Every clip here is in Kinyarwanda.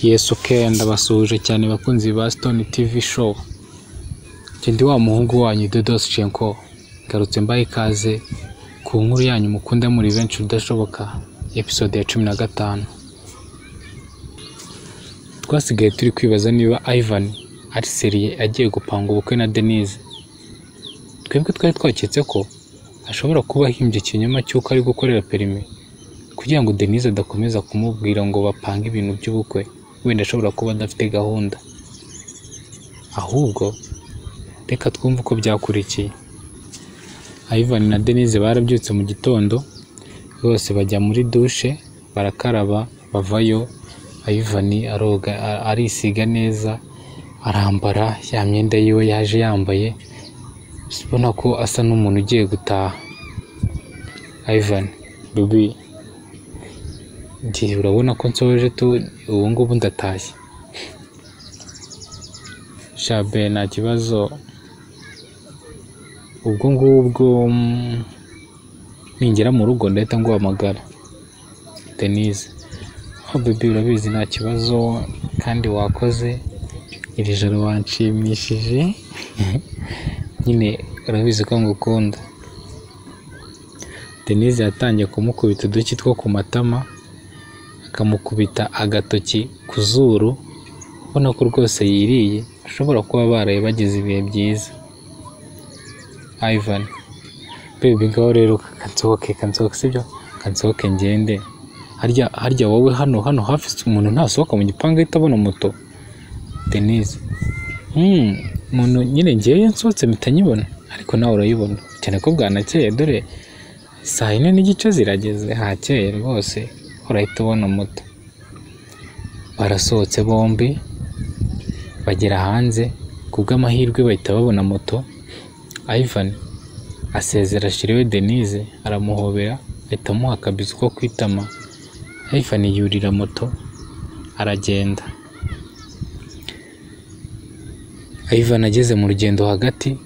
Yesu ndabasuhuje cyane bakunzi ba Stone TV show. Ndi wa muhungu wanyu Dodoschenko. Garutse mbaye ikaze ku nkuru yanyu mukunda muri benshi udashoboka episode ya 15. Twasigaye turi kwibaza niba Ivan ari seriye agiye gupanga ubukwe na Denise. Twebwe twari twaketse ko ashobora kuba ahimbye ikinyoma cy'uko ari gukorera perime kugira ngo Denise adakomeza kumubwira ngo bapange ibintu by'ubukwe. Wenda ashobora kuba adafite gahunda. Ahubwo reka twumve uko byakurikiye. Ivan na Denise barabyutse mu gitondo, bose bajya muri douche, barakaraba, bavayo. Ivan aroga, arisiga neza, arambara ya myenda yiwe yaje yambaye, ubona ko asa n'umuntu ugiye gutaha. Ivan, baby, urabona ko nsoje ubu ngubu ndatashye. Shabe nta kibazo, ubwo ngubwo ningera mu rugo ndahita nguhamagara. Denise, baby urabizi nta kibazo kandi wakoze, iri joro wanshimishije. Nyine urabizi ko ngukunda. Denise yatangiye kumukubita uduki two ku matama, akamukubita agatoki ku zuru, ubona ko rwose yiriye, ashobora kuba baraye bagize ibihe byiza. Ivan, baby ngaho rero kansohoke sibyo? Kansohoke ngende. Harya wowe hano hafi umuntu ntasohoka mu gipangu ahita abona moto. Denise, umuntu nyine ngiye nsohotse mpita nyibona, ariko nawe urayibona cyane ko bwanakeye, dore saa 4 n'igice zirageze, hakeye rwose, urahita ubona moto. Barasohotse bombi bagera hanze, kubw'amahirwe bahita babona moto. Ivan asezera shiriwe Denise, aramuhobera, ahita amuha akabizu ko kwitama. Ivan yurira moto aragenda. Ivan ageze mu rugendo hagati,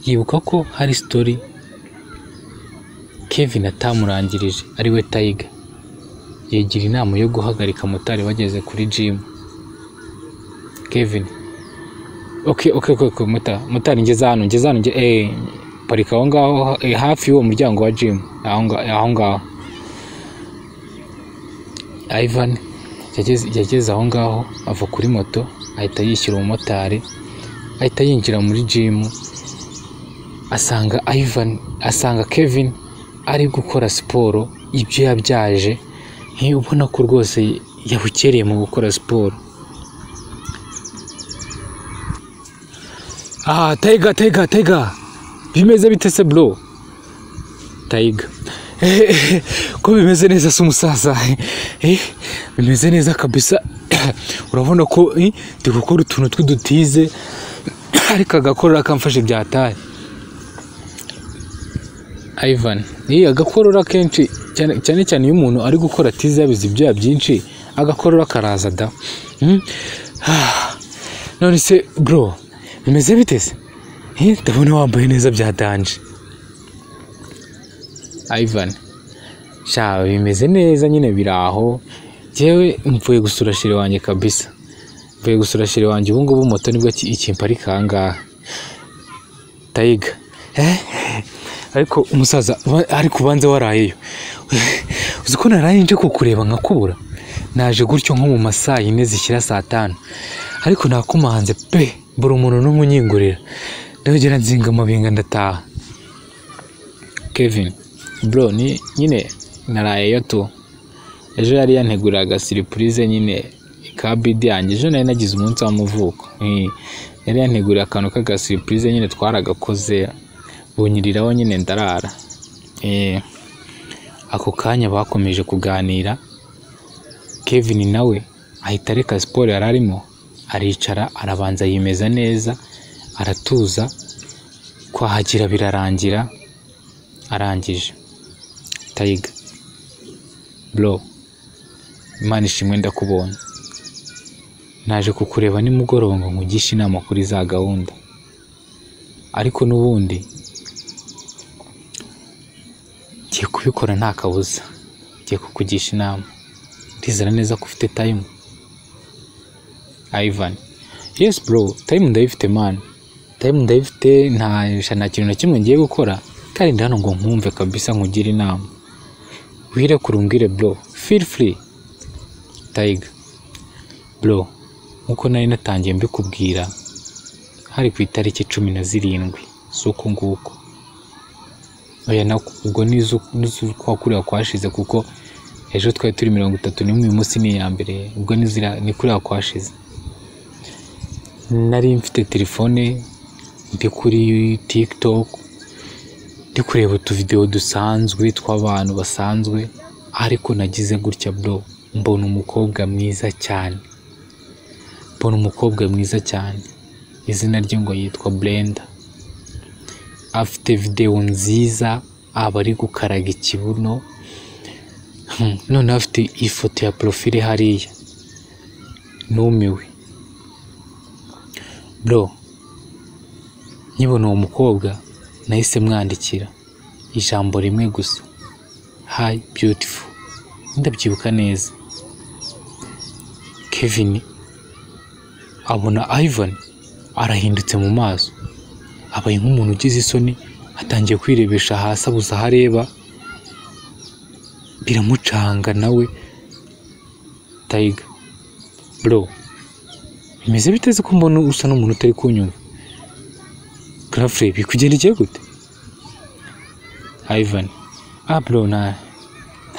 yibuka ko hari story Kevin atamurangirije, ari we Tiger. Yegira inama yo guhagarika motari bageze kuri gym. Kevin, okay, motari ngeze hano parika aho ngaho hafi y'uwo muryango wa gym, aho ngaho. Ivan yageze aho ngaho, ava kuri moto, ahita yishyura umumotari, ahita yinjira muri gym. Asanga Kevin ari gukora siporo, ibyo yabyaje, ubona ko rwose yabukereye mu gukora siporo. Tiger, bimeze bite se bro? Tiger, ko bimeze neza se umusaza? Bimeze neza kabisa. Urabona ko ndi gukora utuntu tw'udutize, ariko agakorora kamfashe byataye. Ivan, agakorora kenshi cyane iyo umuntu ari gukora tize yabize ibyo byinshi, agakorora karaza da. None se bro, bimeze bite se? Ndabona wambaye neza byadanje. Ivan, bimeze neza nyine biraho. Jewe mvuye gusura shiri wanjye kabisa. Ubu ngubu moto nibwo ikimparika ahangaha. Tiger, ariko umusaza ari kubanza warayeyo. Uzi ko naraye nje kukureba nkakubura. Naje gutyo nko mu masaa 4 zishyira saa 5, ariko nakumanze pe, buri umuntu n'umunyingurira. Ndagera nzinga mabinga ndataha. Kevin, bro, nyine narayeyo tu. Ejo yari yanteguraga surprise nyine ka bidi yanjye. Ejo nari nagize umunsi w'amavuko. Yari yanteguriye akantu kaga surprise nyine twaragakoze, bunyiriraho nyine ndarara. Ako kanya bakomeje kuganira. Kevin nawe ahita reka siporo yararimo, aricara arabanza yimeza neza, aratuza, kwahagira birarangira, arangije. Tiger, bro, Imana ishimwe ndakubonye. Naje kukureba nimugoroba ngo nkugishe inama kuri za gahunda, ariko n'ubundi ngiye kubikora nta kabuza. Ngiye kukugisha inama, ndizera neza ko ufite time. Ivan: yes bro, time ndayifite man, time ndayifite, nta kintu na kimwe ngiye gukora kandi ndano ngo nkumve kabisa nkugira inama, wire kurumbwire bro, feel free. Tiger: bro, nkuko nari natangiye mbikubwira hari ku itariki 17 suko nguko. Oya nako ubwo nizo kwa kureba kwashize kuko ejo twari turi 31 uyu munsi ni ya mbere, ubwo ni kureba kwashize. Nari mfite telefone ndi kuri TikTok ndi kureba utuvideo dusanzwe tw'abantu basanzwe, ariko nagize gutya bro, mbona umukobwa mwiza cyane, izina rye ngo yitwa Brenda, afite video nziza, aba ari gukaraga ikibuno, none afite ifoto ya profile hariya. Numiwe bro, nkibona uwo mukobwa nahise mwandikira ijambo rimwe gusa, hi beautiful. Ndabyibuka neza. Kevin abona Ivan arahindutse mu maso, abaye nk'umuntu ugize isoni, atangiye kwirebesha hasi abuza hareba, biramucanga nawe. Tiger: bro, bimeze biteze ko mbona usa n'umuntu utari kunyumva. Grafre bikugendekeye gute? Ivan: bro, nta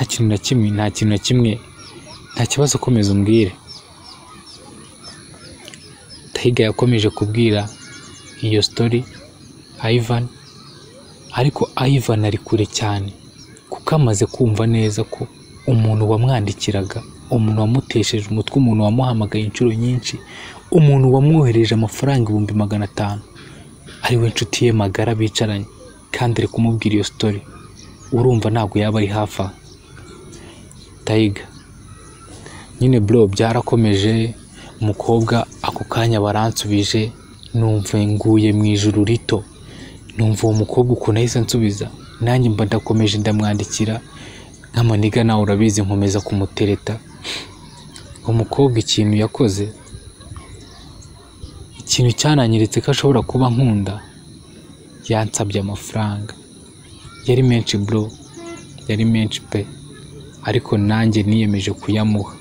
kintu na kimwe, nta kibazo, komeza umbwire. Tiger yakomeje kubwira iyo story Ivan, ariko Ivan ari kure cyane kuko amaze kumva neza ko umuntu wamwandikiraga, umuntu wamutesheje umutwe, umuntu wamuhamagaye inshuro nyinshi, umuntu wamwohereje amafaranga 500 ari we nshuti ye magara bicaranye, kandi ari kumubwira iyo story. Urumva ntabwo yaba ari hafi. Tiger: nyine bro, byarakomeje, umukobwa ako kanya baransubije, numva nguye mu ijuru rito, numva uwo mukobwa ukuntu ahise nsubiza, nanjye mba ndakomeje ndamwandikira nk'amaniga, nawe urabizi nkomeza kumutereta. Umukobwa ikintu yakoze, ikintu cyananyeretse ko ashobora kuba nkunda, yansabye amafaranga. Yari menshi bro, yari menshi pe, ariko nanjye niyemeje kuyamuha.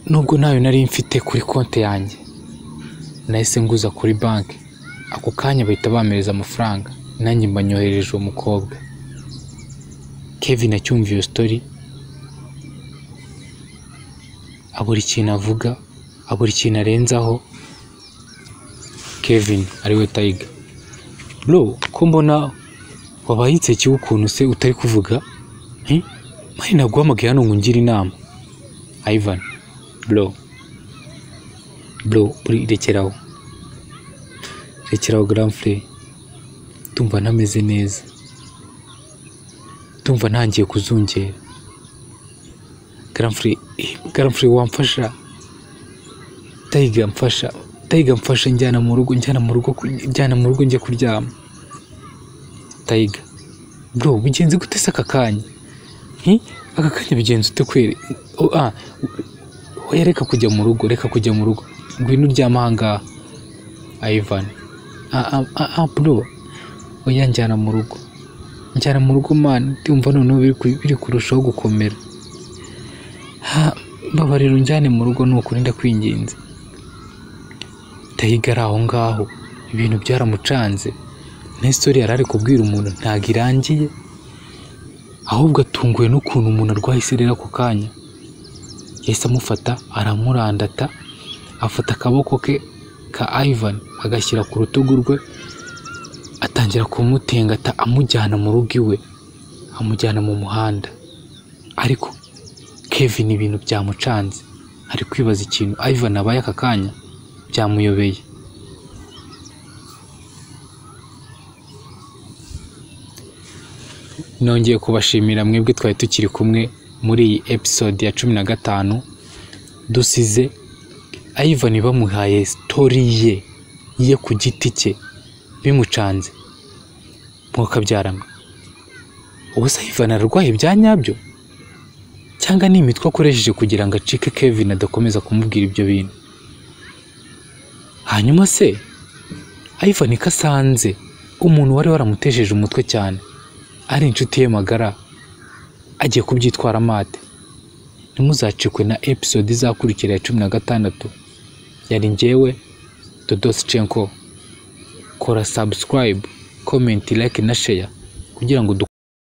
Nubwo nayo nari mfite kuri konti yanjye, nahise nguza kuri banki, ako kanya bahita bamereza amafaranga, nanjye mbanyohereje uwo mukobwa. Kevin acyumva iyo story, abura ikintu avuga, abura ikintu arenzaho. Kevin ariwe Tiger: bro, ko mbona wabayitse ukuntu se utari kuvuga? Mari naguhamagaye hano ngo ngire inama. Ivan: bro, rekeraho grand frère, tumva ntameze neza, tumva ntangiye kuzungera. Grand frère wamfasha? Tiger mfasha, njyana mu rugo njye kuryama. Tiger: bro, bigenze gute se aka kanya? Aka kanya bigenze ute kwere? Reka kujya mu rugo, ngwino uryama ahangaha. Ivan: bro, oya njyana mu rugo man, ndumva noneho biri kurushaho gukomera. Babarira unjyane mu rugo n'ukuri ndakwinginze. Tiger aho ngaho ibintu byaramucanze, na story yarari kubwira umuntu ntago irangiye, ahubwo atunguwe n'ukuntu umuntu arwaye iserera ku kanya. Yahise amufata aramurandata, afata akaboko ke ka Ivan agashyira ku rutugu rwe, atangira kumutengata amujyana mu rugo iwe, amujyana mu muhanda. Ariko Kevin ibintu byamucanze, ari kwibaza ikintu Ivan abaye aka kanya, byamuyobeye. Nongeye kubashimira mwebwe twari tukiri kumwe muri iyi episode ya 15, dusize Ivan bamuhaye story ye ku giti cye bimucanze. Mukabyarana, ubuse Ivan arwaye bya nyabyo cyangwa ni imitwe akoresheje kugira ngo acike Kevin adakomeza kumubwira ibyo bintu. Hanyuma se Ivan ko asanze umuntu wari waramutesheje umutwe cyane ari inshuti ye magara agiye kubyitwara mate. Ntimuzacikwe na episode izakurikira ya 16. Yari njyewe Dodoschenko. Kora subscribe, comment, like na share kugira ngo